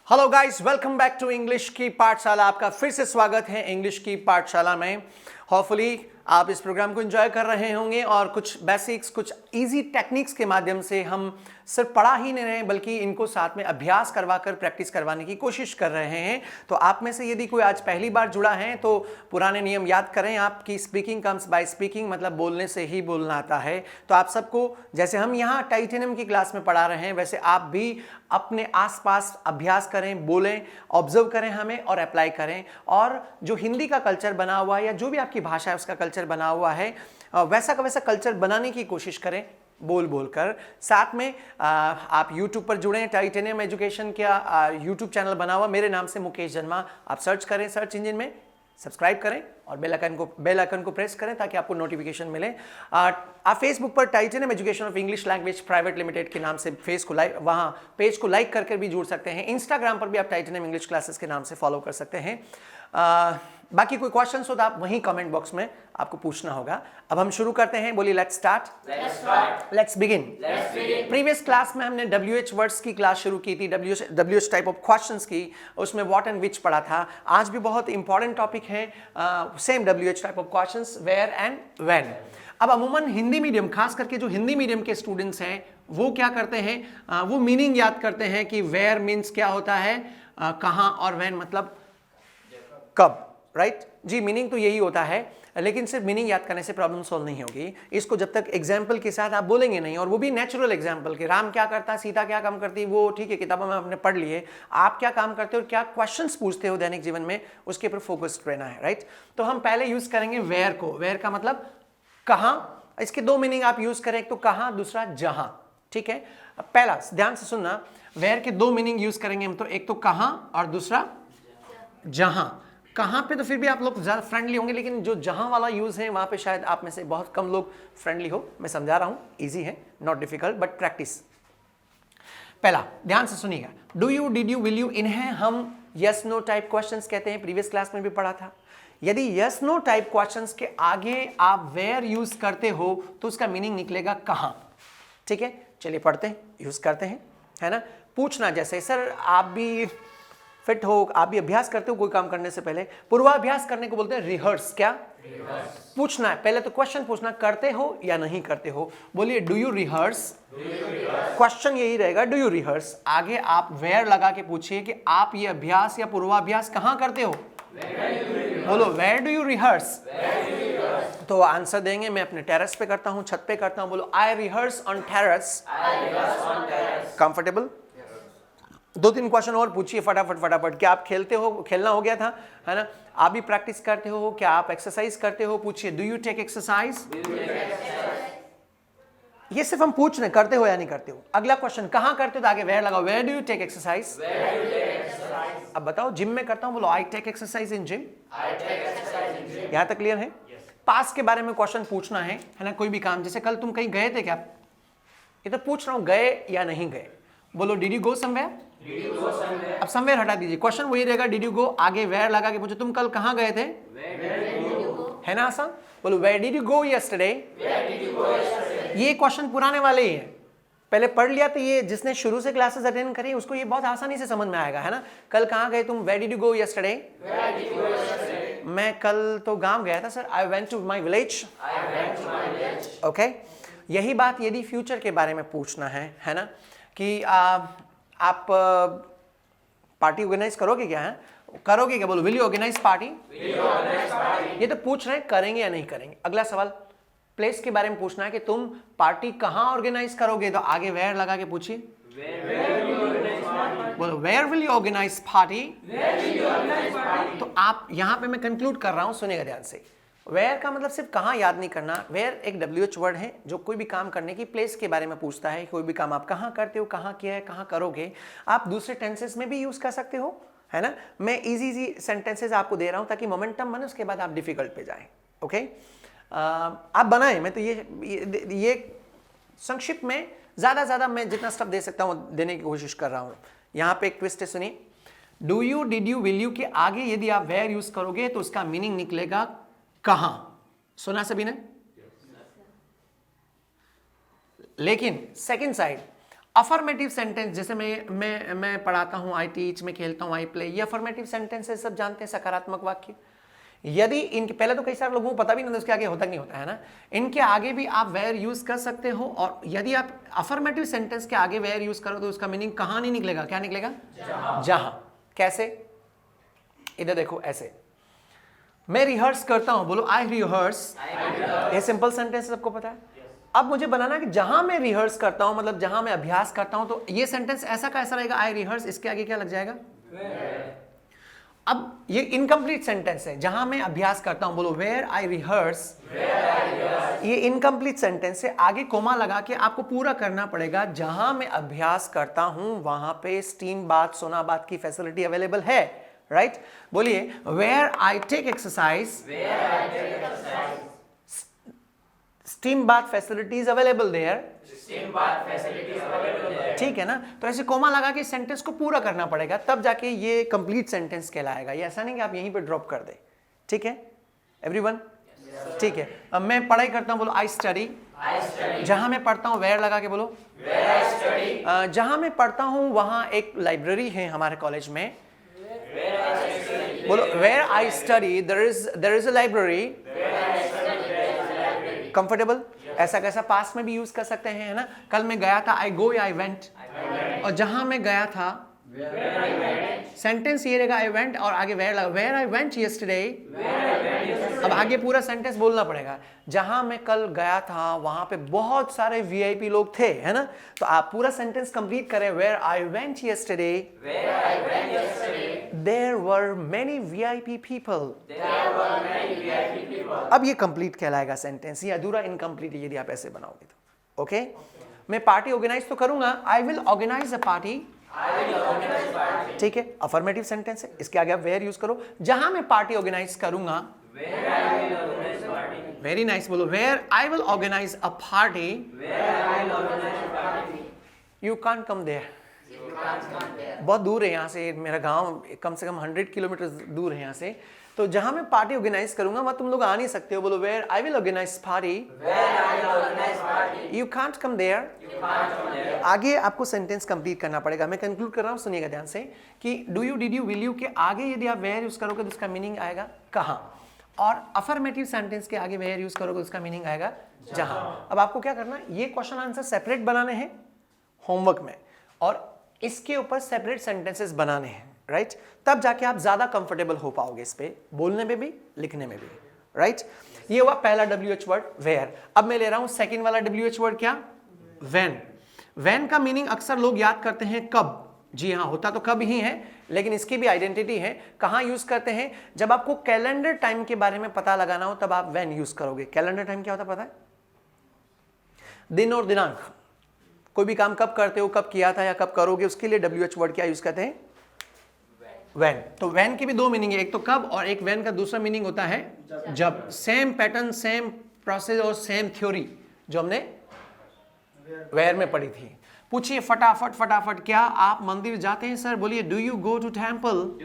Hello guys, welcome back to English की पाठशाला। आपका फिर से स्वागत है इंग्लिश की पाठशाला में। होपफुली आप इस प्रोग्राम को एंजॉय कर रहे होंगे और कुछ बेसिक्स, कुछ इजी टेक्निक्स के माध्यम से हम सिर्फ पढ़ा ही नहीं रहे बल्कि इनको साथ में अभ्यास करवाकर प्रैक्टिस करवाने की कोशिश कर रहे हैं। तो आप में से यदि कोई आज पहली बार जुड़ा है तो पुराने नियम याद करें। आपकी स्पीकिंग कम्स बाय स्पीकिंग, मतलब बोलने से ही बोलना आता है। तो आप सबको जैसे हम यहाँ टाइटेनियम की क्लास में पढ़ा रहे हैं वैसे आप भी अपने आसपास अभ्यास करें, बोलें, ऑब्जर्व करें हमें और अप्लाई करें। और जो हिंदी का कल्चर बना हुआ है या जो भी आपकी भाषा है उसका कल्चर बना हुआ है वैसा का वैसा कल्चर बनाने की कोशिश करें बोल बोल कर। साथ में आप YouTube पर जुड़ें। टाइटेनियम एजुकेशन का YouTube चैनल बना हुआ मेरे नाम से, मुकेश जन्मा। आप सर्च करें सर्च इंजन में, सब्सक्राइब करें और बेल आइकन को प्रेस करें ताकि आपको नोटिफिकेशन मिले। आप फेसबुक पर titanium education of English language private limited के नाम से वहाँ पेज को लाइक करके भी जुड़ सकते हैं। इंस्टाग्राम पर भी आप टाइटेनियम इंग्लिश क्लासेस के नाम से फॉलो कर सकते हैं। बाकी कोई क्वेश्चन हो तो आप वहीं कमेंट बॉक्स में आपको पूछना होगा। अब हम शुरू करते हैं। बोलिए let's start, let's begin. Previous class में हमने WH वर्ड्स की क्लास शुरू की थी, WH टाइप ऑफ क्वेश्चंस की। उसमें व्हाट एंड विच पढ़ा था। आज भी बहुत इंपॉर्टेंट टॉपिक है, same WH type of questions, where and when. अब अमूमन हिंदी मीडियम, खास करके जो हिंदी मीडियम के स्टूडेंट्स हैं वो क्या करते हैं, वो मीनिंग याद करते हैं कि वेयर मीन्स क्या होता है, कहाँ, और व्हेन मतलब कब, राइट जी। मीनिंग तो यही होता है, लेकिन सिर्फ मीनिंग याद करने से प्रॉब्लम सॉल्व नहीं होगी। इसको जब तक एग्जाम्पल के साथ आप बोलेंगे नहीं, और वो भी नेचुरल एग्जाम्पल के, राम क्या करता, सीता क्या काम करती, वो ठीक है किताबों में आपने पढ़ लिए। आप क्या काम करते हो और क्या क्वेश्चंस पूछते हो दैनिक जीवन में, उसके ऊपर फोकस्ड रहना है, राइट। तो हम पहले यूज करेंगे वेयर को। वेयर का मतलब कहाँ। इसके दो मीनिंग आप यूज करें, एक तो कहाँ, दूसरा जहां, ठीक है। पहला ध्यान से सुनना, वेयर के दो मीनिंग यूज करेंगे हम, तो एक तो कहाँ और दूसरा जहां। कहाँ पे तो फिर भी आप लोग ज़्यादा फ्रेंडली होंगे, लेकिन जो जहां वाला यूज़ है वहाँ पे शायद आप में से बहुत कम लोग फ्रेंडली हो। मैं समझा रहा हूँ, इजी है, नॉट डिफिकल्ट बट प्रैक्टिस। पहला ध्यान से सुनिएगा, do you, did you, will you, इन्हें हम यस नो टाइप क्वेश्चंस कहते हैं। प्रीवियस क्लास में भी पढ़ा था। यदि यस नो टाइप क्वेश्चंस के आगे आप वेयर यूज करते हो तो उसका मीनिंग निकलेगा कहाँ, ठीक है। चलिए पढ़ते हैं, यूज करते हैं, है ना। पूछना जैसे सर आप भी फिट हो, आप भी अभ्यास करते हो कोई काम करने से पहले। पूर्वाभ्यास करने को बोलते हैं रिहर्स। क्या? रिहर्स। पूछना है पहले तो क्वेश्चन पूछना, करते हो या नहीं करते हो। बोलिए डू यू रिहर्स। क्वेश्चन यही रहेगा, डू यू रिहर्स। आगे आप वेयर लगा के पूछिए कि आप ये अभ्यास या पूर्वाभ्यास कहाँ करते हो। बोलो वेयर डू यू रिहर्स। तो आंसर देंगे मैं अपने टेरेस पे करता हूँ, छत पे करता हूँ। बोलो आई रिहर्स ऑन टेरेस। कंफर्टेबल। दो तीन क्वेश्चन और पूछिए फटाफट। क्या आप खेलते हो, खेलना हो गया था, है ना। आप भी प्रैक्टिस करते हो, क्या आप एक्सरसाइज करते हो, पूछिए डू यू टेक एक्सरसाइज। ये सिर्फ हम पूछ रहे, करते हो या नहीं करते हो। अगला क्वेश्चन, कहाँ करते हो, तो आगे वेयर लगाओ, where do you take exercise. अब बताओ जिम में करता हूं, बोलो I take exercise in gym. यहां तक क्लियर है। पास के बारे में क्वेश्चन पूछना है ना, कोई भी काम। जैसे कल तुम कहीं गए थे क्या, ये तो पूछ रहा हूं गए या नहीं गए। बोलो डिड यू गो समवेयर। अब समवेयर हटा दीजिए, क्वेश्चन वही रहेगा डिड यू गो, आगे वेयर लगा के पूछो तुम कल कहाँ गए थे, है ना आसान। बोलो where did you go yesterday. ये क्वेश्चन पुराने वाले ही हैं, पहले पढ़ लिया तो ये जिसने शुरू से क्लासेस अटेंड करी उसको ये बहुत आसानी से समझ में आएगा, है ना। कल कहाँ गए तुम, where did you go yesterday. मैं कल तो गांव गया था sir, I went to my village. Okay. यही बात यदि फ्यूचर के बारे में पूछना है ना, कि आप पार्टी ऑर्गेनाइज करोगे क्या, है करोगे क्या। बोलो विल यू ऑर्गेनाइज पार्टी। ये तो पूछ रहे हैं करेंगे या नहीं करेंगे। अगला सवाल प्लेस के बारे में पूछना है कि तुम पार्टी कहाँ ऑर्गेनाइज करोगे, तो आगे वेयर लगा के पूछिए। बोलो where will you organise party. तो आप यहां पे मैं कंक्लूड कर रहा हूं, सुनेगा ध्यान से। वेयर का मतलब सिर्फ कहाँ याद नहीं करना। वेयर एक WH वर्ड है जो कोई भी काम करने की प्लेस के बारे में पूछता है। कोई भी काम आप कहाँ करते हो, कहाँ किया है, कहाँ करोगे। आप दूसरे टेंसेस में भी यूज कर सकते हो, है ना। मैं इजी सेंटेंसेस आपको दे रहा हूं ताकि मोमेंटम बने, उसके बाद आप डिफिकल्ट पे जाएं। ओके। आप बनाएं, मैं तो ये संक्षिप्त में ज्यादा मैं जितना स्टफ दे सकता हूं देने की कोशिश कर रहा हूं। यहां पे एक ट्विस्ट है, सुनिए। Do you, did you, will you के आगे यदि आप वेयर यूज करोगे तो उसका मीनिंग निकलेगा कहां। सुना सभी ने। लेकिन सेकंड साइड, अफर्मेटिव सेंटेंस, जैसे मैं पढ़ाता हूं, आई टीच, मैं खेलता हूं, आई प्ले, ये अफर्मेटिव सेंटेंस है, सब जानते हैं, सकारात्मक वाक्य। यदि इनके पहले तो कई सारे लोगों को पता भी नहीं था उसके आगे होता नहीं होता है ना, इनके आगे भी आप वेयर यूज कर सकते हो। और यदि आप अफर्मेटिव सेंटेंस के आगे वेयर यूज करो तो उसका मीनिंग कहां नहीं निकलेगा, क्या निकलेगा? जहां। कैसे? इधर देखो, ऐसे मैं रिहर्स करता हूं, बोलो आई रिहर्स। ये सिंपल सेंटेंस सबको पता है। अब मुझे बनाना है कि जहां मैं रिहर्स करता हूं, मतलब जहां मैं अभ्यास करता हूं, तो ये सेंटेंस ऐसा का ऐसा रहेगा, आई रिहर्स, इसके आगे क्या लग जाएगा? अब ये इनकम्प्लीट सेंटेंस है, जहां मैं अभ्यास करता हूं, बोलो वेयर आई रिहर्स। ये इनकम्प्लीट सेंटेंस है, आगे कोमा लगा के आपको पूरा करना पड़ेगा। जहां मैं अभ्यास करता हूं वहां पे स्टीम बाथ, सोना बाथ की फैसिलिटी अवेलेबल है, राइट? बोलिए where I take exercise, steam bath facilities available there. ठीक है ना? तो ऐसे कोमा लगा के सेंटेंस को पूरा करना पड़ेगा, तब जाके ये कंप्लीट सेंटेंस कहलाएगा। ये ऐसा नहीं कि आप यहीं पे ड्रॉप कर दे। ठीक है एवरीवन? ठीक है। अब मैं पढ़ाई करता हूं, बोलो आई स्टडी। जहां मैं पढ़ता हूं वेयर लगा के बोलो। जहां मैं पढ़ता हूं वहां एक लाइब्रेरी है हमारे कॉलेज में, बोलो where I study there is a library. Comfortable? ऐसा कैसा पास्ट में भी यूज कर सकते हैं, है ना? कल मैं गया था, आई गो या आई वेंट। और जहां मैं गया था, सेंटेंस ये रहेगा आई वेंट, और आगे वेयर लगा, वेयर आई वेंट यस्टरडे। अब आगे पूरा सेंटेंस बोलना पड़ेगा। जहां मैं कल गया था वहां पे बहुत सारे वीआईपी लोग थे, है ना? तो आप पूरा सेंटेंस कंप्लीट करें, where I went yesterday there were many VIP people. अब ये कंप्लीट कहलाएगा सेंटेंस, ये अधूरा इनकम्प्लीट है यदि आप ऐसे बनाओगे तो। ओके? मैं पार्टी ऑर्गेनाइज तो करूंगा, I will organise a party. ठीक है, अफर्मेटिव सेंटेंस है, इसके आगे आप वेयर यूज करो। जहां मैं पार्टी ऑर्गेनाइज करूंगा, वेरी नाइस, बोलो where I will organise a party. You can't come there, बहुत दूर है यहाँ से, मेरा गांव कम से कम 100 किलोमीटर दूर है यहाँ से। तो जहां मैं पार्टी ऑर्गेनाइज करूंगा वहां तुम लोग आ नहीं सकते हो, बोलो where I will organise party, you can't come there. आगे आपको सेंटेंस कंप्लीट करना पड़ेगा। मैं कंक्लूड कर रहा हूं, सुनिएगा ध्यान से, कि do you, did you, will you के आगे यदि आप वेयर यूज करोगे तो उसका मीनिंग आएगा कहां, और अफर्मेटिव सेंटेंस के आगे वेयर यूज करोगे उसका मीनिंग आएगा जहां। अब आपको क्या करना है, ये क्वेश्चन आंसर सेपरेट बनाने हैं होमवर्क में, और इसके ऊपर सेपरेट सेंटेंसेस बनाने हैं, राइट? तब जाके आप ज्यादा कंफर्टेबल हो पाओगे इस पे, बोलने में भी लिखने में भी, राइट? ये हुआ पहला WH वर्ड वेयर। अब मैं ले रहा हूं सेकंड वाला WH वर्ड, क्या? व्हेन। व्हेन का मीनिंग अक्सर लोग याद करते हैं कब। जी हाँ, होता तो कब ही है, लेकिन इसकी भी आइडेंटिटी है। कहां यूज करते हैं? जब आपको कैलेंडर टाइम के बारे में पता लगाना हो तब आप व्हेन यूज करोगे। कैलेंडर टाइम क्या होता है पता है? दिन और दिनांक। कोई भी काम कब करते हो, कब किया था या कब करोगे, उसके लिए WH वर्ड क्या यूज करते हैं? व्हेन। तो व्हेन की भी दो मीनिंग है, एक तो कब, और एक व्हेन का दूसरा मीनिंग होता है जब। सेम पैटर्न, सेम प्रोसेस और सेम थ्योरी जो हमने वेयर में पढ़ी थी। पूछिए फटाफट फटाफट, क्या आप मंदिर जाते हैं सर? बोलिए do you go to temple.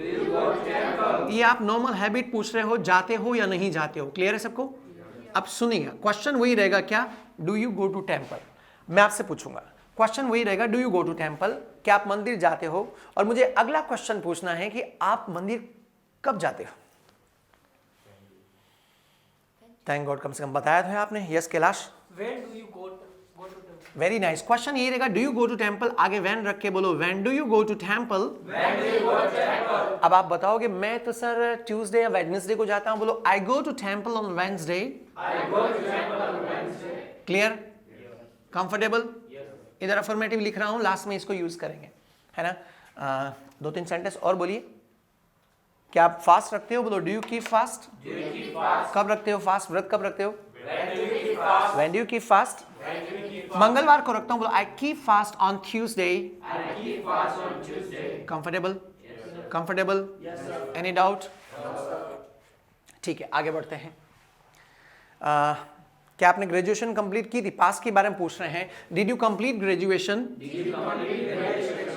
ये आप नॉर्मल हैबिट पूछ रहे हो, जाते हो या नहीं जाते हो। क्लियर है सबको? अब सुनिएगा, क्वेश्चन वही रहेगा, क्या? Do you go to temple. मैं आपसे पूछूंगा, क्वेश्चन वही रहेगा, do you go to temple, क्या आप मंदिर जाते हो? और मुझे अगला क्वेश्चन पूछना है कि आप मंदिर कब जाते हो? थैंक गॉड, कम से कम बताया था आपने। Yes Kailash? When do you go to very nice. Question ये रहेगा, do you go to temple, आगे व्हेन रख के बोलो when do you go to temple. अब आप बताओगे मैं तो सर ट्यूसडे या वेडनेसडे को जाता हूं, बोलो I go to temple on Wednesday. Clear? Comfortable? इधर अफर्मेटिव लिख रहा हूं, लास्ट में इसको यूज करेंगे, है ना? 2-3 सेंटेंस और बोलिए। क्या आप फास्ट रखते हो? बोलो डू यू कीप फास्ट। कब रखते हो फास्ट? व्रत कब रखते हो? When do you keep fast? मंगलवार को रखता हूं, बोलो I keep fast on Tuesday. Comfortable? Comfortable? Any doubt? ठीक है, आगे बढ़ते हैं। क्या आपने ग्रेजुएशन कंप्लीट की थी? पास के बारे में पूछ रहे हैं। Did you complete graduation?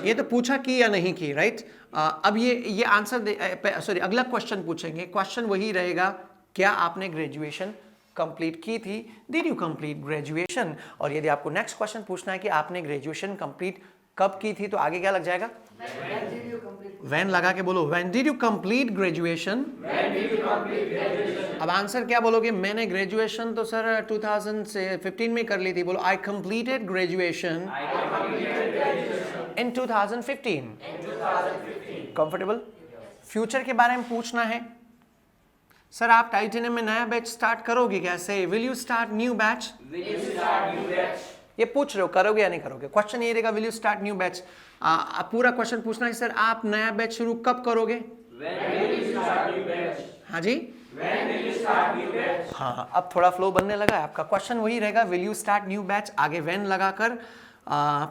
ये तो पूछा की या नहीं की, राइट? अब ये आंसर सॉरी, अगला क्वेश्चन पूछेंगे। क्वेश्चन वही रहेगा, क्या आपने ग्रेजुएशन कंप्लीट की थी? Did you complete graduation? और यदि आपको नेक्स्ट क्वेश्चन पूछना है कि आपने ग्रेजुएशन कंप्लीट कब की थी, तो आगे क्या लग जाएगा? व्हेन लगा के बोलो, when did you complete graduation? अब आंसर क्या बोलोगे? मैंने ग्रेजुएशन तो सर 2015 में कर ली थी। बोलो I completed graduation in 2015। Comfortable? Future के बारे में पूछना है, सर आप टाइटेनियम में नया बैच स्टार्ट करोगे क्या? से will you start new batch? ये पूछ रहे हो, करोगे या नहीं करोगे? क्वेश्चन ये रहेगा, will you start new batch. पूरा क्वेश्चन पूछना है, सर आप नया बैच शुरू कब करोगे? हाँ जी, हाँ, अब थोड़ा फ्लो बनने लगा है आपका। क्वेश्चन वही रहेगा, will you start new batch, आगे व्हेन लगाकर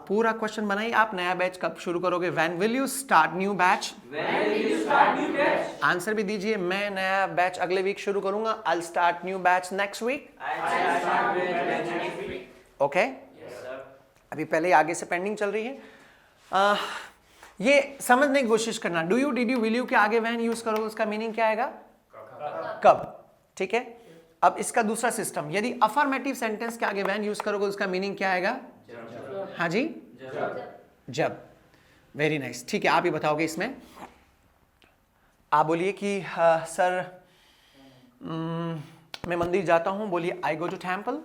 पूरा क्वेश्चन बनाइए। आप नया बैच कब शुरू करोगे? When will you start new batch? Answer भी दीजिए, मैं नया बैच अगले वीक शुरू करूंगा। I will start new batch next week. Okay, अभी पहले आगे से पेंडिंग चल रही है। ये समझने की कोशिश करना, do you, did you, will you के आगे व्हेन यूज करोगे, उसका मीनिंग क्या आएगा? कब। ठीक है, अब इसका दूसरा सिस्टम, यदि अफर्मेटिव सेंटेंस के आगे व्हेन यूज करोगे, उसका मीनिंग क्या आएगा? हाँ जी, जब। Very nice. ठीक है, आप ही बताओगे इसमें। आप बोलिए कि सर मैं मंदिर जाता हूं, बोलिए आई गो टू टेम्पल।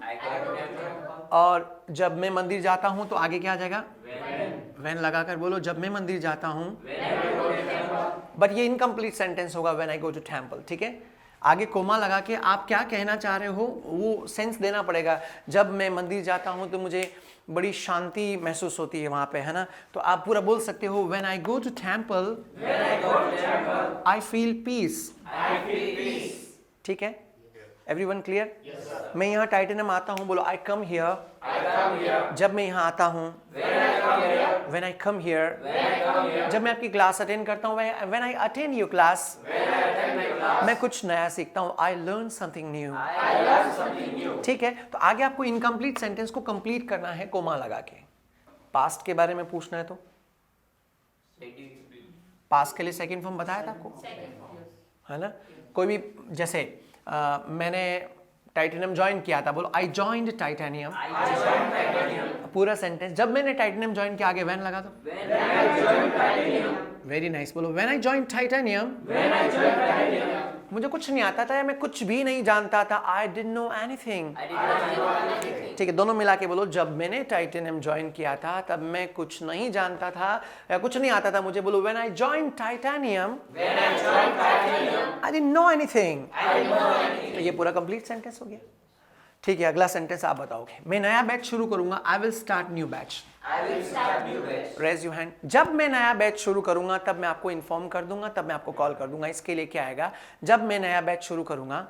और जब मैं मंदिर जाता हूं तो आगे क्या आ जाएगा? व्हेन लगाकर बोलो, जब मैं मंदिर जाता हूं। बट ये इनकम्प्लीट सेंटेंस होगा, when I go to temple. ठीक है, आगे कोमा लगा के आप क्या कहना चाह रहे हो वो सेंस देना पड़ेगा। जब मैं मंदिर जाता हूं तो मुझे बड़ी शांति महसूस होती है वहां पे, है ना? तो आप पूरा बोल सकते हो, when I go to temple I feel peace. ठीक है, एवरीवन क्लियर? मैं यहाँ टाइटेनियम आता हूँ, बोलो आई कम हियर। जब मैं यहाँ आता हूँ, व्हेन आई कम हियर। जब मैं आपकी क्लास अटेंड करता हूँ, when I attend your class. मैं कुछ नया सीखता हूँ, आई लर्न समथिंग न्यू। ठीक है, तो आगे आपको इनकम्प्लीट सेंटेंस को कंप्लीट करना है कोमा लगा के। पास्ट के बारे में पूछना है तो पास्ट के लिए सेकंड फॉर्म बताया था आपको, है ना? कोई भी, जैसे मैंने टाइटेनियम ज्वाइन किया था, बोलो आई जॉइंड टाइटेनियम। पूरा सेंटेंस, जब मैंने टाइटेनियम ज्वाइन किया, आगे व्हेन लगा दो। वेरी नाइस, बोलो व्हेन आई जॉइंड टाइटेनियम। मुझे कुछ नहीं आता था या मैं कुछ भी नहीं जानता था, आई डिडंट नो एनीथिंग। ठीक है, दोनों मिला के बोलो, जब मैंने टाइटेनियम ज्वाइन किया था तब मैं कुछ नहीं जानता था या कुछ नहीं आता था मुझे। बोलो when I joined titanium I didn't know anything. तो ये पूरा कंप्लीट सेंटेंस हो गया। ठीक है, अगला सेंटेंस आप बताओगे, मैं नया बैच शुरू करूंगा, I will start new batch. Raise your hand. जब मैं नया बैच शुरू करूंगा तब मैं आपको इन्फॉर्म कर दूंगा, तब मैं आपको कॉल कर दूंगा। इसके लिए क्या आएगा? जब मैं नया बैच शुरू करूंगा,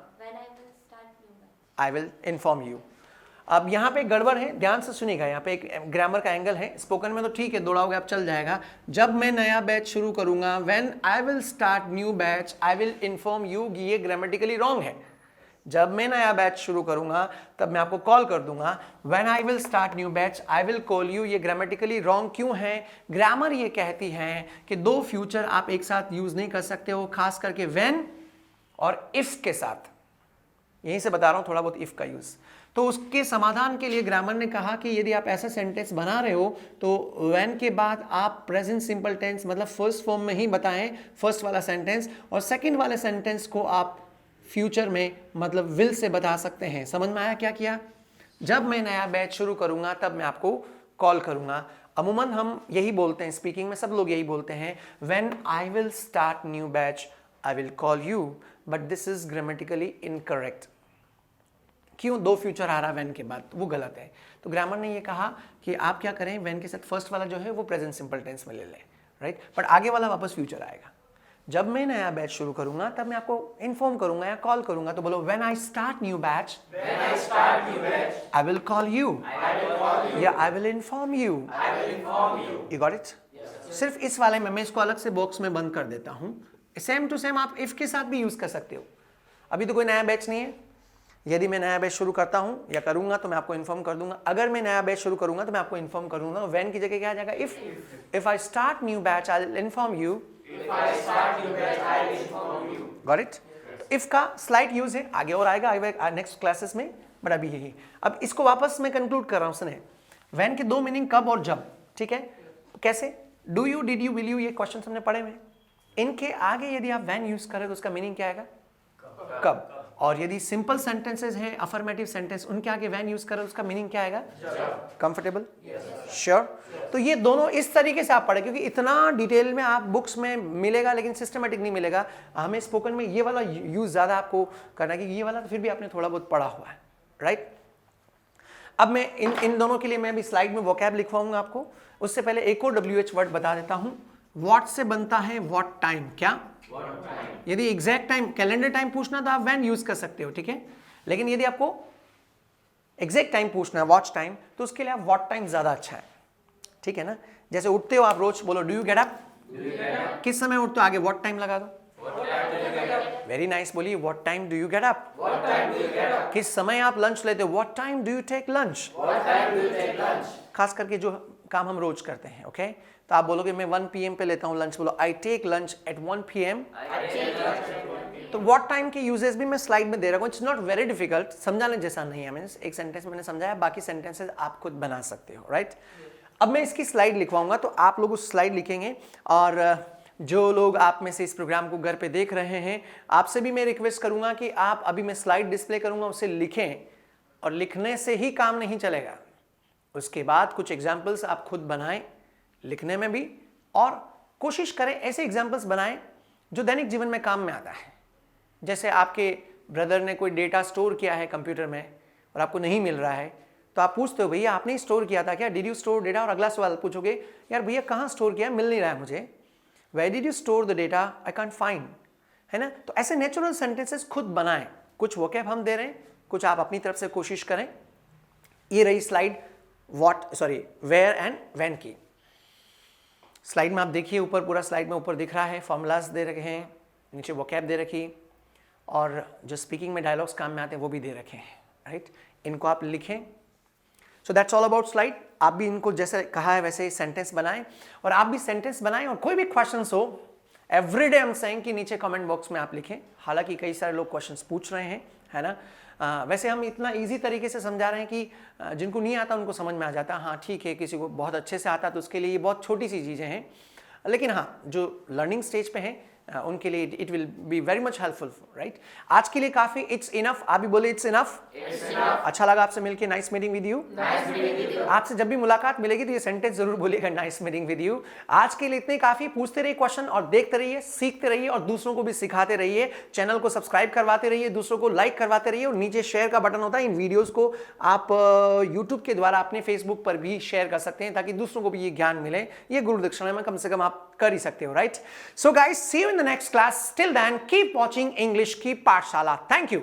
आई विल इन्फॉर्म यू। अब यहाँ पे गड़बड़ है, ध्यान से सुनिएगा। यहाँ पे एक ग्रामर का एंगल है। स्पोकन में तो ठीक है, दौड़ाओगे आप चल जाएगा। जब मैं नया बैच शुरू करूंगा, when I will start new batch I will inform you, ये ग्रामेटिकली रॉन्ग है। जब मैं नया बैच शुरू करूंगा तब मैं आपको कॉल कर दूंगा। When I will start new batch I will call you, ये ग्रामेटिकली रॉन्ग क्यों है? ग्रामर ये कहती है कि दो फ्यूचर आप एक साथ यूज नहीं कर सकते हो, खास करके व्हेन और इफ के साथ। यहीं से बता रहा हूं थोड़ा बहुत इफ का यूज। तो उसके समाधान के लिए ग्रामर ने कहा कि यदि आप ऐसा सेंटेंस बना रहे हो तो व्हेन के बाद आप प्रेजेंट सिंपल टेंस मतलब फर्स्ट फॉर्म में ही बताएं, फर्स्ट वाला सेंटेंस, और सेकंड वाले सेंटेंस को आप फ्यूचर में मतलब विल से बता सकते हैं। समझ में आया क्या किया? जब मैं नया बैच शुरू करूंगा तब मैं आपको कॉल करूंगा। अमूमन हम यही बोलते हैं, स्पीकिंग में सब लोग यही बोलते हैं, when I will start new batch I will call you, but this is grammatically incorrect. क्यों? दो फ्यूचर आ रहा व्हेन के बाद, वो गलत है। तो ग्रामर ने ये कहा कि आप क्या करें, व्हेन के साथ फर्स्ट वाला जो है वो प्रेजेंट सिंपल टेंस में ले लें, राइट? बट आगे वाला वापस फ्यूचर आएगा। जब मैं नया बैच शुरू करूंगा तब मैं आपको इन्फॉर्म करूंगा या कॉल करूंगा। तो बोलो when I start new batch I will call you या I will inform you. You got it? सिर्फ इस वाले में मैं इसको अलग से बॉक्स में बंद कर देता हूं। सेम टू सेम आप इफ के साथ भी यूज कर सकते हो। अभी तो कोई नया बैच नहीं है, यदि मैं नया बैच शुरू करता हूं या करूंगा तो मैं आपको इन्फॉर्म कर दूंगा। अगर मैं नया बैच शुरू करूंगा तो मैं आपको इन्फॉर्म करूंगा। व्हेन की जगह क्या आ जाएगा? If I start new batch I will inform you. Got it? If का स्लाइट यूज है, आगे और आएगा नेक्स्ट क्लासेस में, बट अभी यही। अब इसको वापस मैं कंक्लूड कर रहा हूं सुने, व्हेन के दो मीनिंग कब और जब, ठीक है, कैसे, do you, did you, will you, ये क्वेश्चन हमने पढ़े में, इनके आगे यदि आप व्हेन यूज करें तो उसका मीनिंग क्या आएगा, कब। और यदि सिंपल सेंटेंसेस हैं, अफर्मेटिव सेंटेंस, उनके आगे व्हेन यूज करें उसका मीनिंग क्या आएगा, कंफर्टेबल, श्योर। तो ये दोनों इस तरीके से आप पढ़े, क्योंकि इतना डिटेल में आप बुक्स में मिलेगा लेकिन सिस्टमेटिक नहीं मिलेगा। हमें स्पोकन में ये वाला यूज ज्यादा आपको करना है, क्योंकि ये वाला तो फिर भी आपने थोड़ा बहुत पढ़ा हुआ है, राइट। अब मैं इन दोनों के लिए मैं भी स्लाइड में वोकैब लिखवाऊंगा आपको। उससे पहले एक और WH वर्ड बता देता हूं। व्हाट से बनता है व्हाट टाइम, क्या, यदि एग्जैक्ट टाइम, कैलेंडर टाइम पूछना तो आप व्हेन यूज कर सकते हो, ठीक है, लेकिन यदि आपको एग्जैक्ट टाइम पूछना है, वॉच टाइम, तो उसके लिए आप व्हाट टाइम ज्यादा अच्छा है, ठीक है ना। जैसे उठते हो आप रोज, बोलो डू यू गेट अप, किस समय उठते हो, आगे व्हाट टाइम लगा दो, वेरी नाइस, बोलिए what time do you get up, किस समय आप लंच लेते हो, what time do you take lunch, खास करके जो काम हम रोज करते हैं, ओके। तो आप बोलोगे मैं 1 PM पे लेता हूं लंच, बोलो I take lunch at 1 PM। तो व्हाट टाइम के यूजेस भी मैं स्लाइड में दे रहा हूं, इट्स नॉट वेरी डिफिकल्ट, समझाने जैसा नहीं है, मींस एक सेंटेंस मैंने समझाया, बाकी सेंटेंसेस आप खुद बना सकते हो, राइट। अब मैं इसकी स्लाइड लिखवाऊंगा, तो आप लोग उस स्लाइड लिखेंगे, और जो लोग आप में से इस प्रोग्राम को घर पे देख रहे हैं, आपसे भी मैं रिक्वेस्ट करूंगा कि आप, अभी मैं स्लाइड डिस्प्ले करूंगा, उसे लिखें, और लिखने से ही काम नहीं चलेगा, उसके बाद कुछ एग्जाम्पल्स आप खुद बनाएं लिखने में भी, और कोशिश करें ऐसे एग्जाम्पल्स बनाएं जो दैनिक जीवन में काम में आता है। जैसे आपके ब्रदर ने कोई डेटा स्टोर किया है कंप्यूटर में और आपको नहीं मिल रहा है, तो आप पूछते हो भैया आपने स्टोर किया था क्या, डिड यू स्टोर डेटा, और अगला सवाल पूछोगे यार भैया कहाँ स्टोर किया, मिल नहीं रहा है मुझे, where did you store the data, I can't find, है ना। तो ऐसे नेचुरल सेंटेंसेस खुद बनाएं, कुछ वोकैब हम दे रहे हैं, कुछ आप अपनी तरफ से कोशिश करें। ये रही स्लाइड वेयर एंड व्हेन की। स्लाइड में आप देखिए, ऊपर पूरा स्लाइड में ऊपर दिख रहा है, फॉर्मूलाज दे रखे हैं, नीचे वोकैब दे रखी, और जो स्पीकिंग में डायलॉग्स काम में आते हैं वो भी दे रखे हैं, राइट। इनको आप लिखें। So that's all about slide. आप भी इनको जैसे कहा है वैसे ही सेंटेंस बनाएं, और आप भी सेंटेंस बनाएं, और कोई भी क्वेश्चंस हो एवरीडे आई एम सेइंग कि नीचे कमेंट बॉक्स में आप लिखें। हालांकि कई सारे लोग क्वेश्चंस पूछ रहे हैं, है ना। वैसे हम इतना इजी तरीके से समझा रहे हैं कि जिनको नहीं आता उनको समझ में आ जाता है, हाँ ठीक है, किसी को बहुत अच्छे से आता तो उसके लिए ये बहुत छोटी सी चीज़ें हैं, लेकिन हाँ जो लर्निंग स्टेज पे हैं उनके लिए it will be very much helpful, right. आज के लिए काफी, इट्स इनफ। आप भी बोले इट्स इनफ। अच्छा लगा आपसे मिलके, नाइस मीटिंग विद यू। आपसे जब भी मुलाकात मिलेगी तो ये सेंटेंस जरूर बोलिएगा, नाइस मीटिंग विद यू। आज के लिए इतने काफी। पूछते रहिए क्वेश्चन और देखते रहिए, सीखते रहिए, और दूसरों को भी सिखाते रहिए। चैनल को सब्सक्राइब करवाते रहिए, दूसरों को लाइक करवाते रहिए, और नीचे शेयर का बटन होता है। इन वीडियोस को आप यूट्यूब के द्वारा अपने फेसबुक पर भी शेयर कर सकते हैं, ताकि दूसरों को भी ये ज्ञान मिले। ये गुरु दक्षिणा में कम से कम आप कर ही सकते हो, right. So guys, see you in the next class. Till then, keep watching English Ki Pathshala. Thank you.